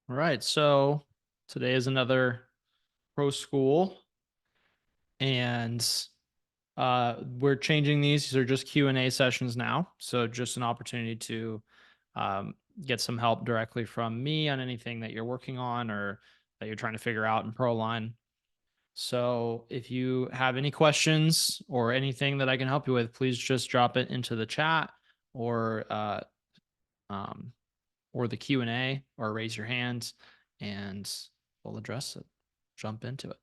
All right, so today is another pro school, and we're changing these. These are just Q&A sessions now, so just an opportunity to get some help directly from me on anything that you're working on or that you're trying to figure out in ProLine. So if you have any questions or anything that I can help you with, please just drop it into the chat or um, or the Q&A or raise your hand and we'll address it. Jump into it.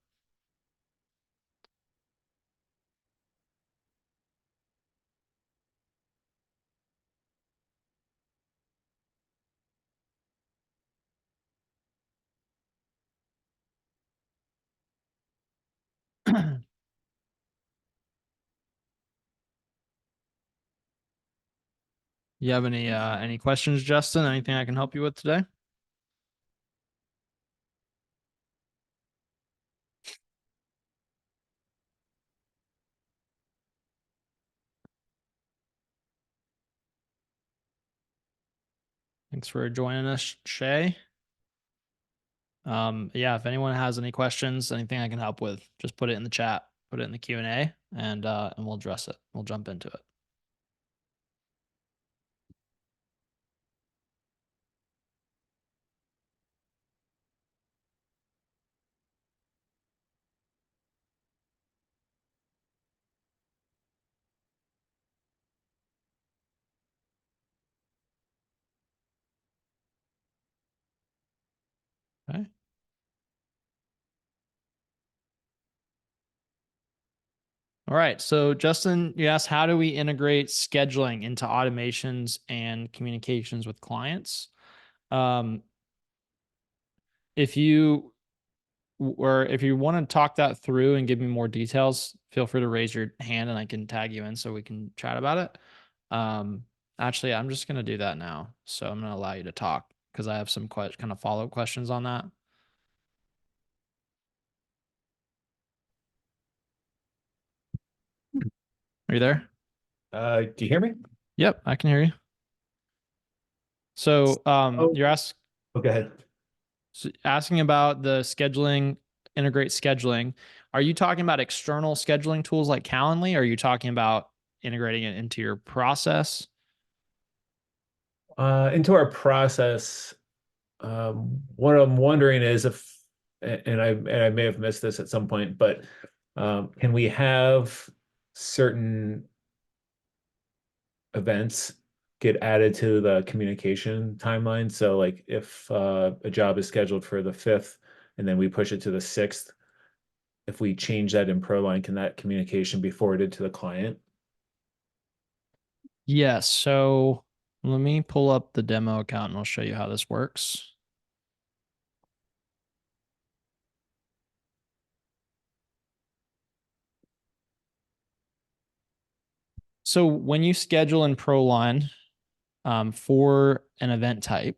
You have any questions, Justin? Anything I can help you with today? Thanks for joining us, Shay. Yeah, if anyone has any questions, anything I can help with, just put it in the chat, put it in the Q&A, and we'll address it. We'll jump into it. Okay. All right. So Justin, you asked, how do we integrate scheduling into automations and communications with clients? If you want to talk that through and give me more details, feel free to raise your hand and I can tag you in so we can chat about it. Actually, I'm just going to do that now. So I'm going to allow you to talk because I have some kind of follow-up questions on that. Are you there? Do you hear me? Yep, I can hear you. So you're asking about the scheduling, integrate scheduling. Are you talking about external scheduling tools like Calendly? Or are you talking about integrating it into your process? Into our process, what I'm wondering is if, and I may have missed this at some point, but can we have certain events get added to the communication timeline? So like if a job is scheduled for the 5th and then we push it to the 6th, if we change that in ProLine, can that communication be forwarded to the client? Yes. So let me pull up the demo account and I'll show you how this works. So when you schedule in ProLine for an event type,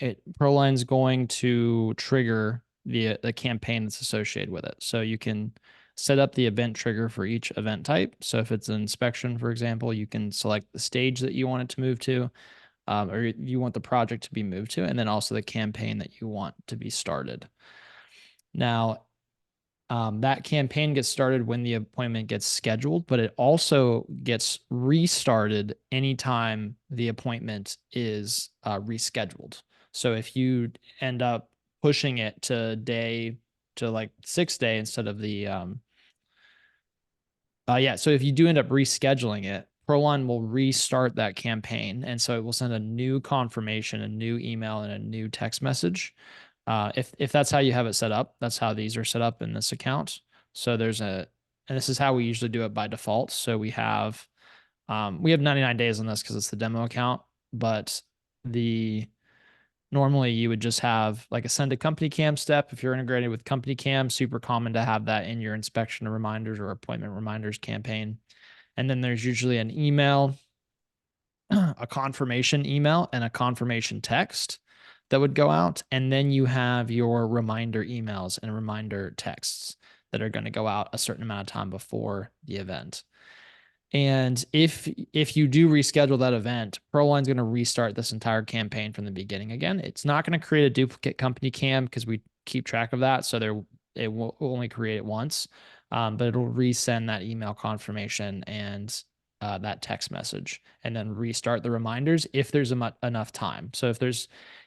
ProLine's going to trigger the campaign that's associated with it. So you can set up the event trigger for each event type. So if it's an inspection, for example, you can select the stage that you want it to move to, or you want the project to be moved to, and then also the campaign that you want to be started. Now, that campaign gets started when the appointment gets scheduled, but it also gets restarted anytime the appointment is rescheduled. So if you end up pushing it to like 6th day instead of the so if you do end up rescheduling it, ProLine will restart that campaign. And so it will send a new confirmation, a new email, and a new text message. If that's how you have it set up, that's how these are set up in this account. So and this is how we usually do it by default. So we have 99 days on this because it's the demo account, but normally you would just have like a send to company cam step. If you're integrated with company cam, super common to have that in your inspection reminders or appointment reminders campaign. And then there's usually an email, a confirmation email, and a confirmation text that would go out. And then you have your reminder emails and reminder texts that are going to go out a certain amount of time before the event. And if you do reschedule that event, ProLine's going to restart this entire campaign from the beginning again. It's not going to create a duplicate company cam because we keep track of that. So it will only create it once, but it'll resend that email confirmation and that text message, and then restart the reminders if there's enough time. So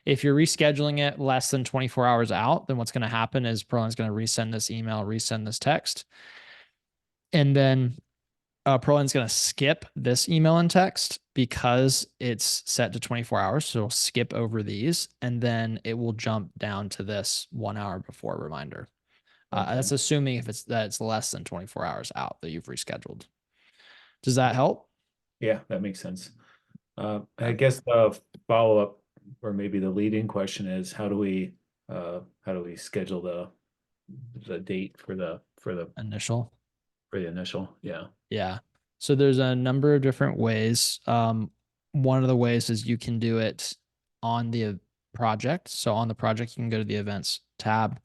if you're rescheduling it less than 24 hours out, then what's going to happen is ProLine's going to resend this email, resend this text, and then ProLine's going to skip this email and text because it's set to 24 hours. So it'll skip over these, and then it will jump down to this 1 hour before reminder. Okay. That's assuming if it's less than 24 hours out that you've rescheduled. Does that help? Yeah, that makes sense. I Okay. guess the follow-up or maybe the leading question is how do we schedule the date Initial. for the initial? Yeah. Yeah. So there's a number of different ways. One of the ways is you can do it on the project. So on the project, you can go to the events tab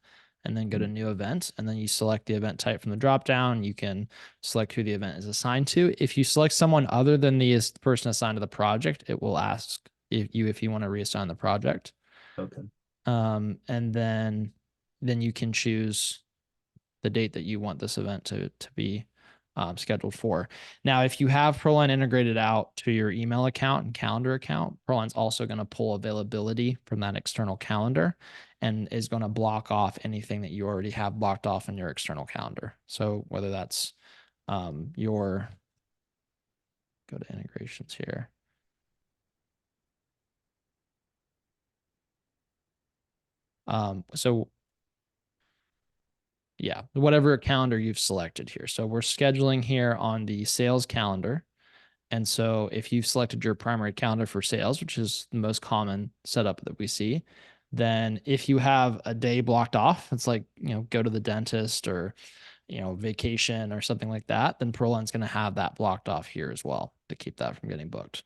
and then go to new event. And then you select the event type from the drop down. You can select who the event is assigned to. If you select someone other than the person assigned to the project, it will ask if you want to reassign the project. Okay. And then you can choose the date that you want this event to be scheduled for. Now, if you have ProLine integrated out to your email account and calendar account, ProLine's also going to pull availability from that external calendar and is going to block off anything that you already have blocked off in your external calendar. So whether that's your, go to integrations here. So yeah, whatever calendar you've selected here. So we're scheduling here on the sales calendar. And so if you've selected your primary calendar for sales, which is the most common setup that we see, then if you have a day blocked off, it's like, go to the dentist or, vacation or something like that, then ProLine's going to have that blocked off here as well to keep that from getting booked.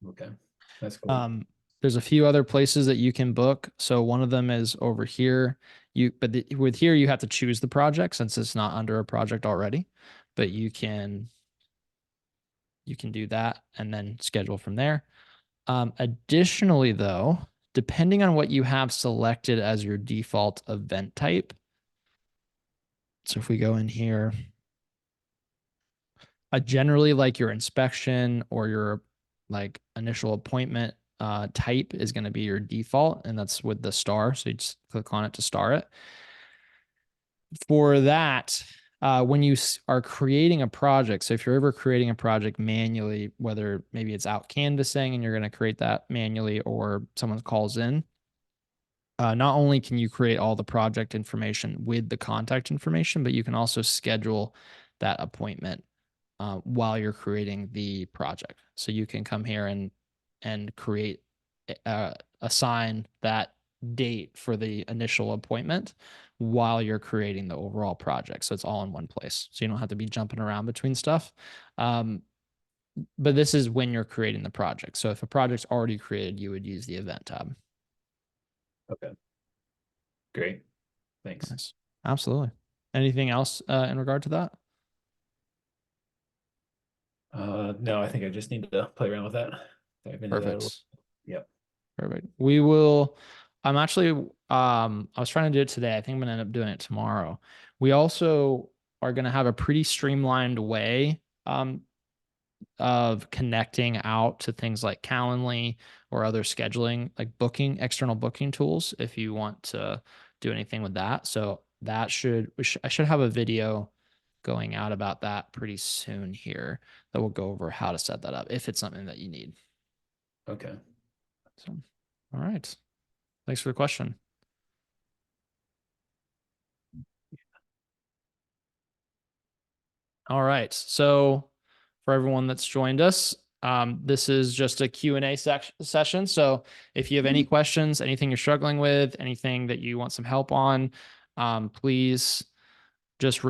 Okay. That's cool. Um, there's a few other places that you can book. So one of them is over here. With here, you have to choose the project since it's not under a project already, but you can do that and then schedule from there. Additionally, though, depending on what you have selected as your default event type. So if we go in here, I generally like your inspection or your like initial appointment type is going to be your default, and that's with the star. So you just click on it to star it. For that, when you are creating a project, so if you're ever creating a project manually, whether maybe it's out canvassing and you're going to create that manually or someone calls in, not only can you create all the project information with the contact information, but you can also schedule that appointment while you're creating the project. So you can come here and create assign that date for the initial appointment while you're creating the overall project. So it's all in one place. So you don't have to be jumping around between stuff. But this is when you're creating the project. So if a project's already created, you would use the event tab. Okay. Great. Thanks. Nice. Absolutely. Anything else in regard to that? No, I think I just need to play around with that. Dive into that a little. Perfect. Yep. Perfect. We will. I'm actually. I was trying to do it today. I think I'm gonna end up doing it tomorrow. We also are gonna have a pretty streamlined way of connecting out to things like Calendly or other scheduling, like booking, external booking tools. If you want to do anything with that, so that I should have a video going out about that pretty soon here that will go over how to set that up if it's something that you need. Okay. So, all right. Thanks for the question. All right. So for everyone that's joined us, this is just a Q&A session. So if you have any questions, anything you're struggling with, anything that you want some help on, please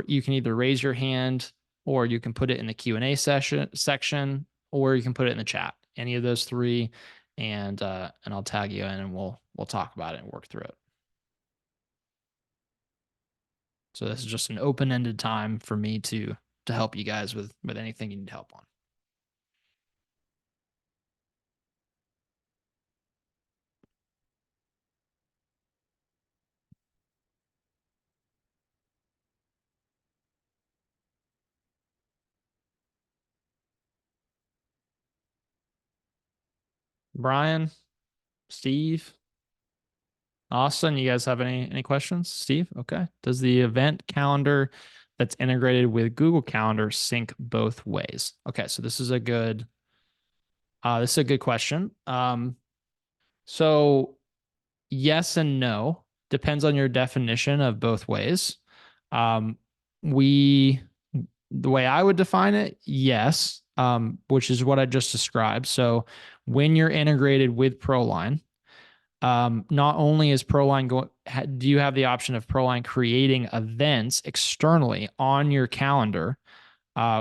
you can either raise your hand or you can put it in the Q&A section, or you can put it in the chat. Any of those three, and I'll tag you in and we'll talk about it and work through it. So this is just an open-ended time for me to help you guys with anything you need help on. Brian, Steve, Austin, you guys have any questions? Steve? Okay. Does the event calendar that's integrated with Google Calendar sync both ways? Okay, so this is a good question. So yes and no. Depends on your definition of both ways. Um, we the way I would define it, yes, which is what I just described. So when you're integrated with ProLine, not only is ProLine going, do you have the option of ProLine creating events externally on your calendar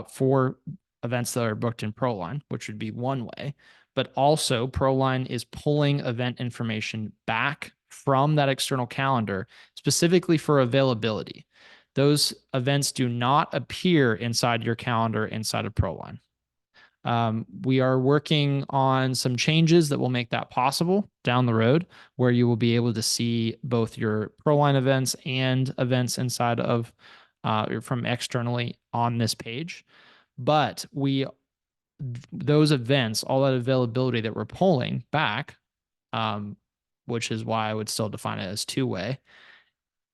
for events that are booked in ProLine, which would be one way, but also ProLine is pulling event information back from that external calendar specifically for availability. Those events do not appear inside your calendar inside of ProLine. We are working on some changes that will make that possible down the road, where you will be able to see both your ProLine events and events inside of from externally on this page. But those events, all that availability that we're pulling back, um, which is why I would still define it as two-way,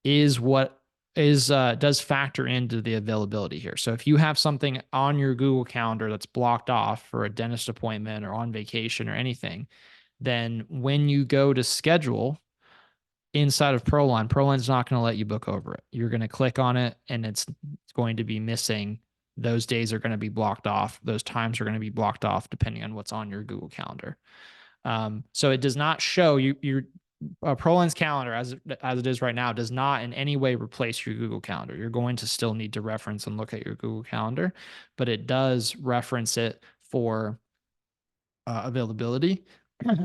is what is does factor into the availability here. So if you have something on your Google Calendar that's blocked off for a dentist appointment or on vacation or anything, then when you go to schedule inside of ProLine, ProLine's not going to let you book over it. You're going to click on it and it's going to be missing. Those days are going to be blocked off. Those times are going to be blocked off depending on what's on your Google Calendar. So it does not show your ProLine's calendar as it is right now does not in any way replace your Google Calendar. You're going to still need to reference and look at your Google Calendar, but it does reference it for availability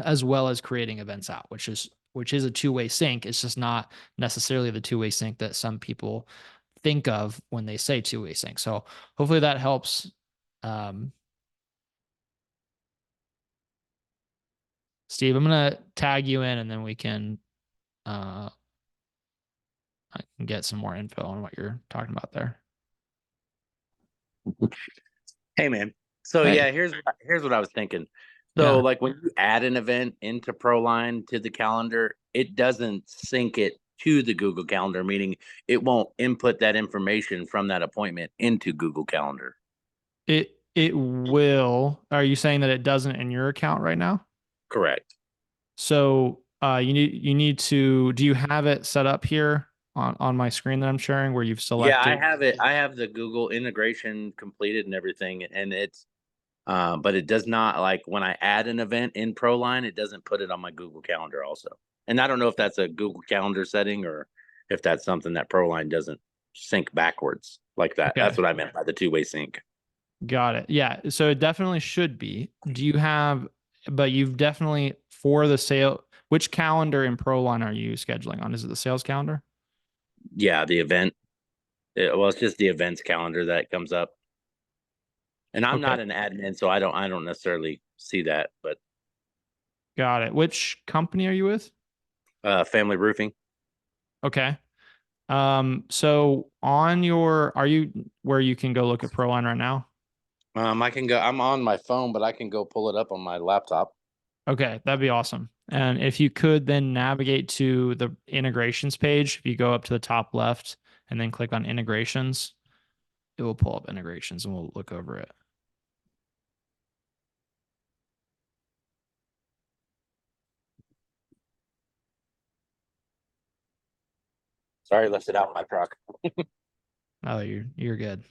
as well as creating events out, which is a two-way sync. It's just not necessarily the two-way sync that some people think of when they say two-way sync. So hopefully that helps. Steve, I'm gonna tag you in and then we can I can get some more info on what you're talking about there. Hey man. So Hey, yeah, here's what I was thinking. So yeah. like when you add an event into ProLine to the calendar, it doesn't sync it to the Google Calendar, meaning it won't input that information from that appointment into Google Calendar. It will. Are you saying that it doesn't in your account right now? Correct. So you need to do you have it set up here on my screen that I'm sharing where you've Yeah, I selected? have it. I have the Google integration completed and everything, and it's but it does not like when I add an event in ProLine, it doesn't put it on my Google Calendar also. And I don't know if that's a Google Calendar setting or if that's something that ProLine doesn't sync backwards like that. That's Okay. what I meant by the two-way sync. Got it. Yeah. So it definitely should be. Do you have, but you've definitely for the sale, which calendar in ProLine are you scheduling on? Is it the sales calendar? Yeah, the event. Well, it's just the events calendar that comes up. And I'm Okay. not an admin, so I don't necessarily see that, but Got it. Which company are you with? family roofing. Okay. So on your, are you where you can go look at ProLine right now? I can go. I'm on my phone, but I can go pull it up on my laptop. Okay, that'd be awesome. And if you could then navigate to the integrations page, if you go up to the top left and then click on integrations, it will pull up integrations and we'll look over it. Sorry, I left it out in my truck. Oh, you're good.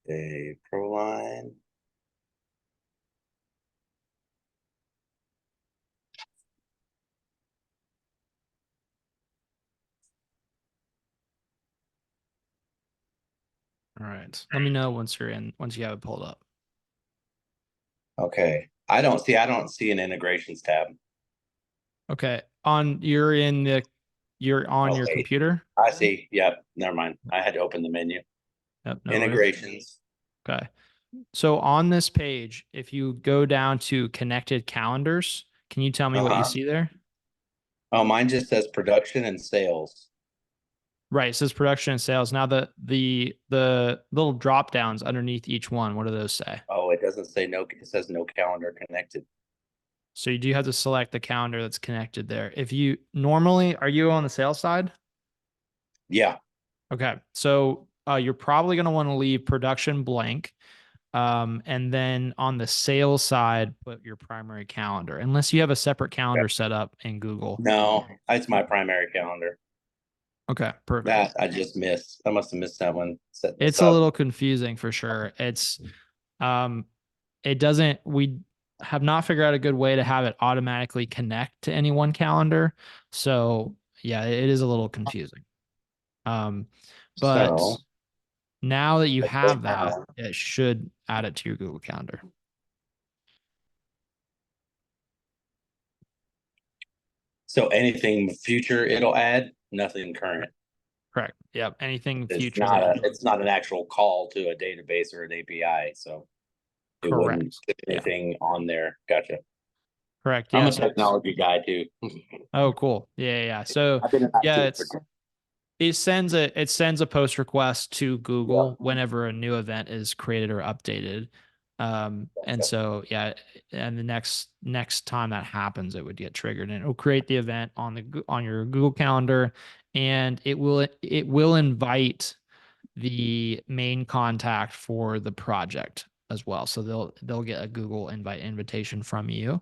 A ProLine. All right. Let me know once you're in, once you have it pulled up. Okay. I don't see an integrations tab. Okay. On you're in the You're on your Okay, computer? I see. Yep. Never mind. I had to open the menu. Yep, no worries. Integrations. Okay. So on this page, if you go down to connected calendars, can you tell me what you Uh-huh. see there? Oh, mine just says production and sales. Right, it says production and sales. Now the little drop downs underneath each one, what do those say? Oh, it doesn't say no. It says no calendar connected. So you do have to select the calendar that's connected there. If you normally, are you on the sales side? Yeah. Okay. So you're probably going to want to leave production blank. And then on the sales side, put your primary calendar, unless you have a separate calendar set up in Google. No, it's my primary calendar. Okay, perfect. That I just missed. I must have missed that one. Set this It's a up. little confusing for sure. Um, it doesn't, we have not figured out a good way to have it automatically connect to any one calendar. So yeah, it is a little confusing. But So now that you have that, uh, it should add it to your Google Calendar. so anything future it'll add, nothing current. Correct. Yep. Anything It's future not that, it's not an actual call to a database or an API, so it wouldn't correct. put Yeah. anything on there. Gotcha. Correct. I'm Yeah. a So technology guy too. oh, cool. Yeah. Yeah. So I've been in yeah, IT for it sends a post request to yeah. Google whenever a new event is created or updated. And so yeah, and the next time that happens, it would get triggered and it will create the event on on your Google Calendar, and it will invite the main contact for the project as well. So they'll get a Google invitation from you.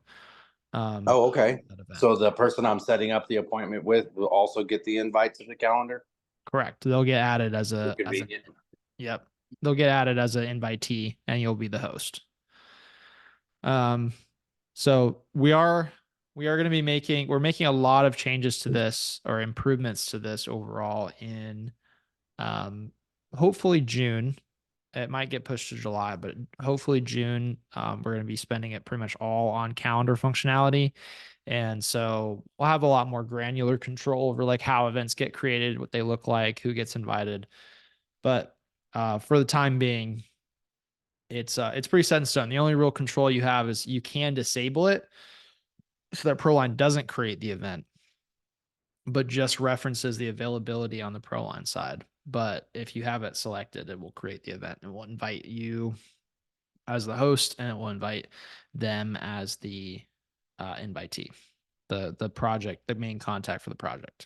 Oh, okay. That event. So the person I'm setting up the appointment with will also get the invite to the calendar. Correct. They'll get added as a Convenient. yep. They'll get added as an invitee and you'll be the host. So we are going to be we're making a lot of changes to this or improvements to this overall in hopefully June. It might get pushed to July, but hopefully June. We're going to be spending it pretty much all on calendar functionality. And so we'll have a lot more granular control over like how events get created, what they look like, who gets invited. But for the time being, it's pretty set in stone. The only real control you have is you can disable it so that ProLine doesn't create the event, but just references the availability on the ProLine side. But if you have it selected, it will create the event and will invite you as the host, and it will invite them as the invitee, the project, the main contact for the project.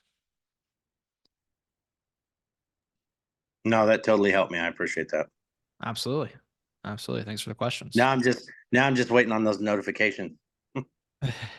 No, that totally helped me. I appreciate that. Absolutely. Absolutely. Thanks for the questions. Now I'm just waiting on those notifications.